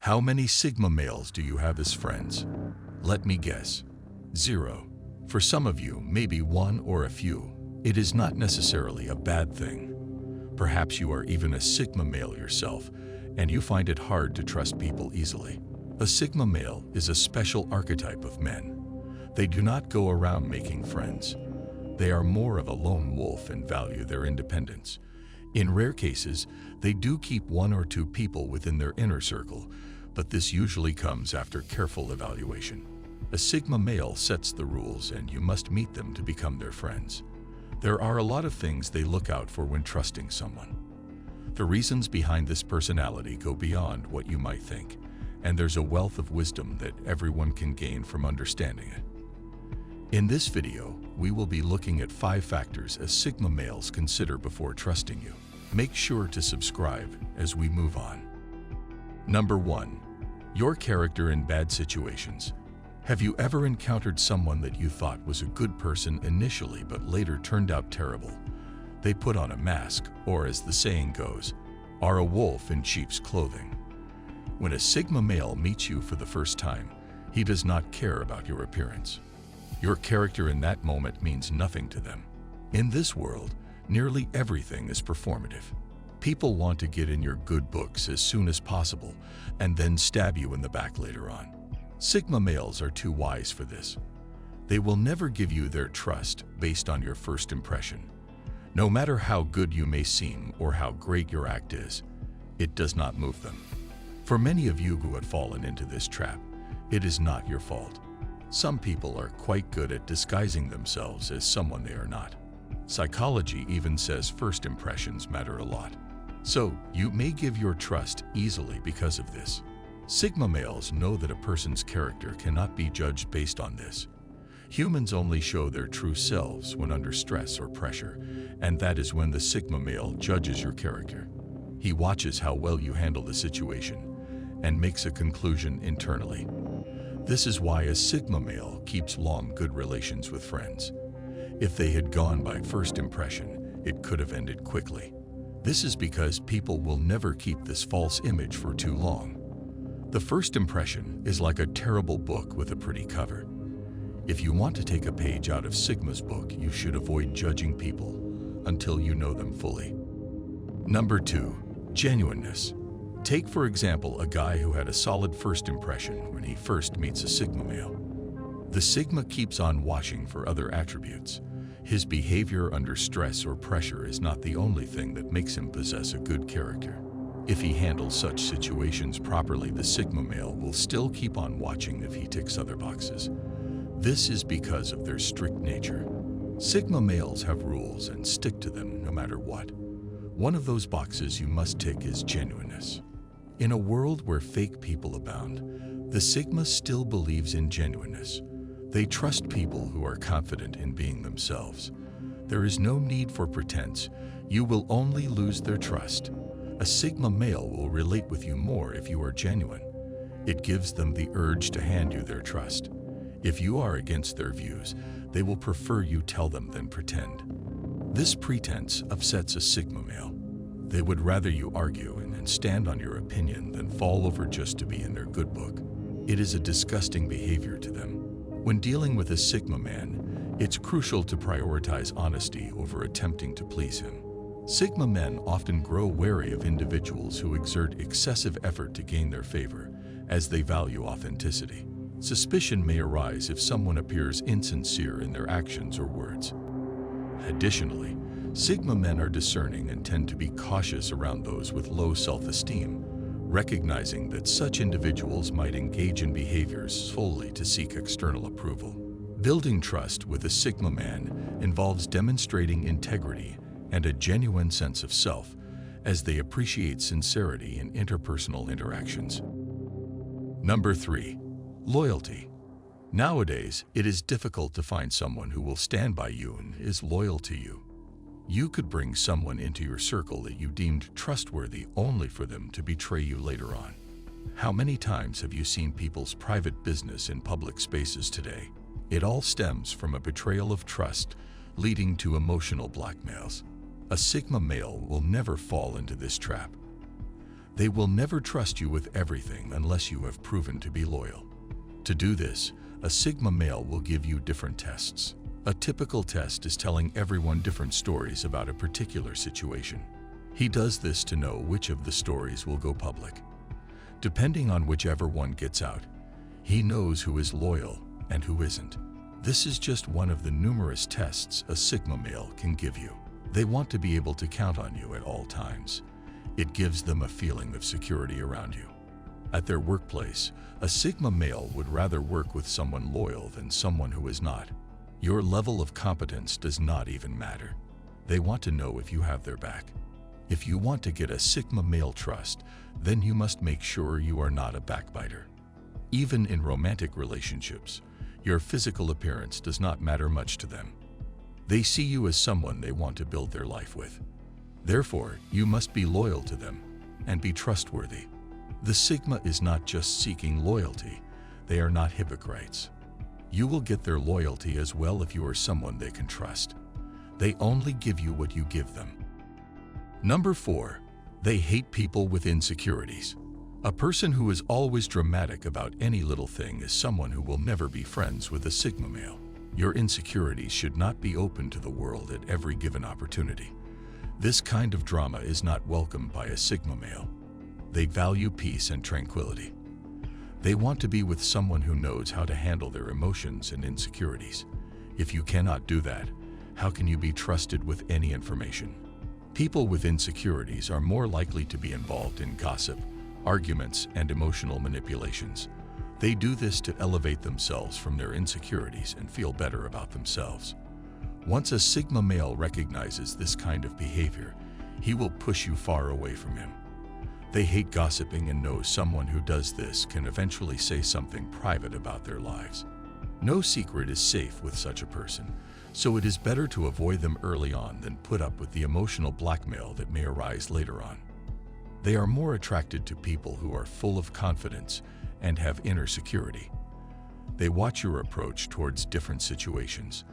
How many Sigma males do you have as friends? Let me guess. 0. For some of you, maybe one or a few. It is not necessarily a bad thing. Perhaps you are even a Sigma male yourself, and you find it hard to trust people easily. A Sigma male is a special archetype of men. They do not go around making friends. They are more of a lone wolf and value their independence. In rare cases, they do keep 1 or 2 people within their inner circle, but this usually comes after careful evaluation. A Sigma male sets the rules, and you must meet them to become their friends. There are a lot of things they look out for when trusting someone. The reasons behind this personality go beyond what you might think, and there's a wealth of wisdom that everyone can gain from understanding it. In this video, we will be looking at 5 factors as Sigma males consider before trusting you. Make sure to subscribe as we move on. Number 1. Your character in bad situations. Have you ever encountered someone that you thought was a good person initially but later turned out terrible? They put on a mask, or as the saying goes, are a wolf in sheep's clothing. When a Sigma male meets you for the first time, he does not care about your appearance. Your character in that moment means nothing to them. In this world, nearly everything is performative. People want to get in your good books as soon as possible and then stab you in the back later on. Sigma males are too wise for this. They will never give you their trust based on your first impression. No matter how good you may seem or how great your act is, it does not move them. For many of you who have fallen into this trap, it is not your fault. Some people are quite good at disguising themselves as someone they are not. Psychology even says first impressions matter a lot. So, you may give your trust easily because of this. Sigma males know that a person's character cannot be judged based on this. Humans only show their true selves when under stress or pressure, and that is when the Sigma male judges your character. He watches how well you handle the situation and makes a conclusion internally. This is why a Sigma male keeps long good relations with friends. If they had gone by first impression, it could have ended quickly. This is because people will never keep this false image for too long. The first impression is like a terrible book with a pretty cover. If you want to take a page out of Sigma's book, you should avoid judging people until you know them fully. Number 2. Genuineness. Take, for example, a guy who had a solid first impression when he first meets a Sigma male. The Sigma keeps on watching for other attributes. His behavior under stress or pressure is not the only thing that makes him possess a good character. If he handles such situations properly, the Sigma male will still keep on watching if he ticks other boxes. This is because of their strict nature. Sigma males have rules and stick to them no matter what. One of those boxes you must tick is genuineness. In a world where fake people abound, the Sigma still believes in genuineness. They trust people who are confident in being themselves. There is no need for pretense. You will only lose their trust. A Sigma male will relate with you more if you are genuine. It gives them the urge to hand you their trust. If you are against their views, they will prefer you tell them than pretend. This pretense upsets a Sigma male. They would rather you argue and stand on your opinion than fall over just to be in their good book. It is a disgusting behavior to them. When dealing with a Sigma man, it's crucial to prioritize honesty over attempting to please him. Sigma men often grow wary of individuals who exert excessive effort to gain their favor, as they value authenticity. Suspicion may arise if someone appears insincere in their actions or words. Additionally, Sigma men are discerning and tend to be cautious around those with low self-esteem, recognizing that such individuals might engage in behaviors solely to seek external approval. Building trust with a Sigma man involves demonstrating integrity and a genuine sense of self, as they appreciate sincerity in interpersonal interactions. Number 3. Loyalty. Nowadays, it is difficult to find someone who will stand by you and is loyal to you. You could bring someone into your circle that you deemed trustworthy only for them to betray you later on. How many times have you seen people's private business in public spaces today? It all stems from a betrayal of trust, leading to emotional blackmails. A Sigma male will never fall into this trap. They will never trust you with everything unless you have proven to be loyal. To do this, a Sigma male will give you different tests. A typical test is telling everyone different stories about a particular situation. He does this to know which of the stories will go public. Depending on whichever one gets out, he knows who is loyal and who isn't. This is just one of the numerous tests a Sigma male can give you. They want to be able to count on you at all times. It gives them a feeling of security around you. At their workplace, a Sigma male would rather work with someone loyal than someone who is not. Your level of competence does not even matter. They want to know if you have their back. If you want to get a Sigma male trust, then you must make sure you are not a backbiter. Even in romantic relationships, your physical appearance does not matter much to them. They see you as someone they want to build their life with. Therefore, you must be loyal to them and be trustworthy. The Sigma is not just seeking loyalty. They are not hypocrites. You will get their loyalty as well if you are someone they can trust. They only give you what you give them. Number 4, they hate people with insecurities. A person who is always dramatic about any little thing is someone who will never be friends with a Sigma male. Your insecurities should not be open to the world at every given opportunity. This kind of drama is not welcomed by a Sigma male. They value peace and tranquility. They want to be with someone who knows how to handle their emotions and insecurities. If you cannot do that, how can you be trusted with any information? People with insecurities are more likely to be involved in gossip, arguments, and emotional manipulations. They do this to elevate themselves from their insecurities and feel better about themselves. Once a Sigma male recognizes this kind of behavior, he will push you far away from him. They hate gossiping and know someone who does this can eventually say something private about their lives. No secret is safe with such a person, so it is better to avoid them early on than put up with the emotional blackmail that may arise later on. They are more attracted to people who are full of confidence and have inner security. They watch your approach towards different situations.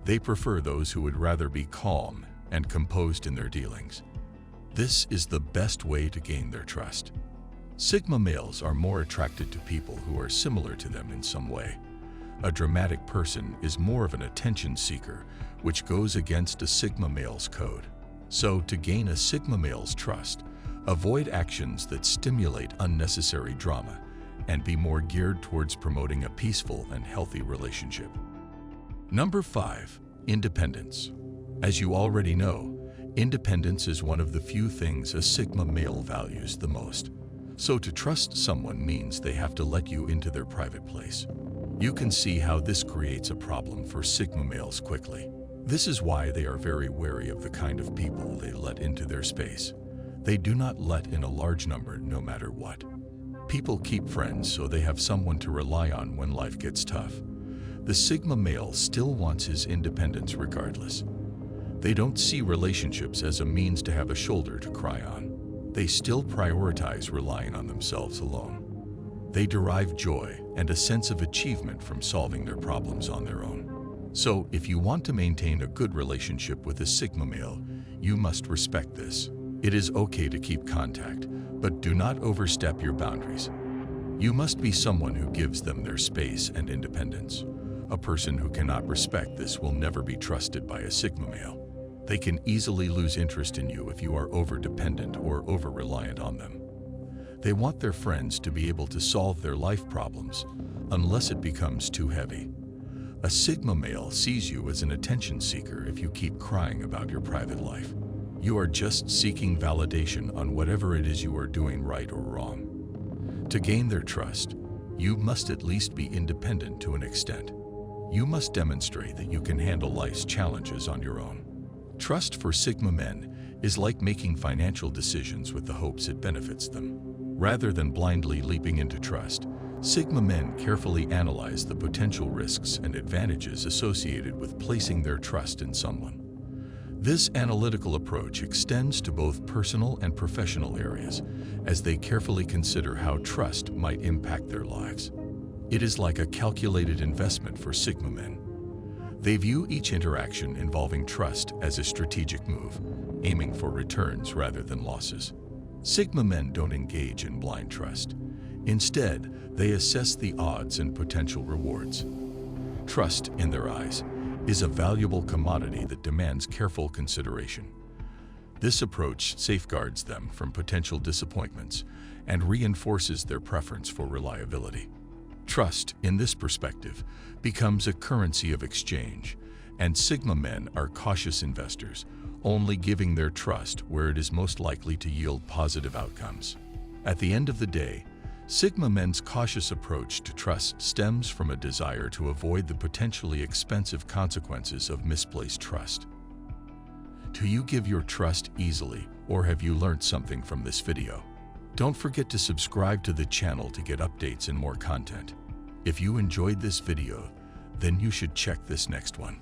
They prefer those who would rather be calm and composed in their dealings. This is the best way to gain their trust. Sigma males are more attracted to people who are similar to them in some way. A dramatic person is more of an attention seeker, which goes against a Sigma male's code. So, to gain a Sigma male's trust, avoid actions that stimulate unnecessary drama and be more geared towards promoting a peaceful and healthy relationship. Number 5, independence. As you already know, independence is one of the few things a Sigma male values the most. So to trust someone means they have to let you into their private place. You can see how this creates a problem for Sigma males quickly. This is why they are very wary of the kind of people they let into their space. They do not let in a large number no matter what. People keep friends so they have someone to rely on when life gets tough. The Sigma male still wants his independence regardless. They don't see relationships as a means to have a shoulder to cry on. They still prioritize relying on themselves alone. They derive joy and a sense of achievement from solving their problems on their own. So, if you want to maintain a good relationship with a Sigma male, you must respect this. It is okay to keep contact, but do not overstep your boundaries. You must be someone who gives them their space and independence. A person who cannot respect this will never be trusted by a Sigma male. They can easily lose interest in you if you are over-dependent or over-reliant on them. They want their friends to be able to solve their life problems, unless it becomes too heavy. A Sigma male sees you as an attention seeker if you keep crying about your private life. You are just seeking validation on whatever it is you are doing right or wrong. To gain their trust, you must at least be independent to an extent. You must demonstrate that you can handle life's challenges on your own. Trust for Sigma men is like making financial decisions with the hopes it benefits them. Rather than blindly leaping into trust, Sigma men carefully analyze the potential risks and advantages associated with placing their trust in someone. This analytical approach extends to both personal and professional areas, as they carefully consider how trust might impact their lives. It is like a calculated investment for Sigma men. They view each interaction involving trust as a strategic move, aiming for returns rather than losses. Sigma men don't engage in blind trust. Instead, they assess the odds and potential rewards. Trust, in their eyes, is a valuable commodity that demands careful consideration. This approach safeguards them from potential disappointments and reinforces their preference for reliability. Trust, in this perspective, becomes a currency of exchange, and Sigma men are cautious investors, only giving their trust where it is most likely to yield positive outcomes. At the end of the day, Sigma men's cautious approach to trust stems from a desire to avoid the potentially expensive consequences of misplaced trust. Do you give your trust easily, or have you learned something from this video? Don't forget to subscribe to the channel to get updates and more content. If you enjoyed this video, then you should check this next one.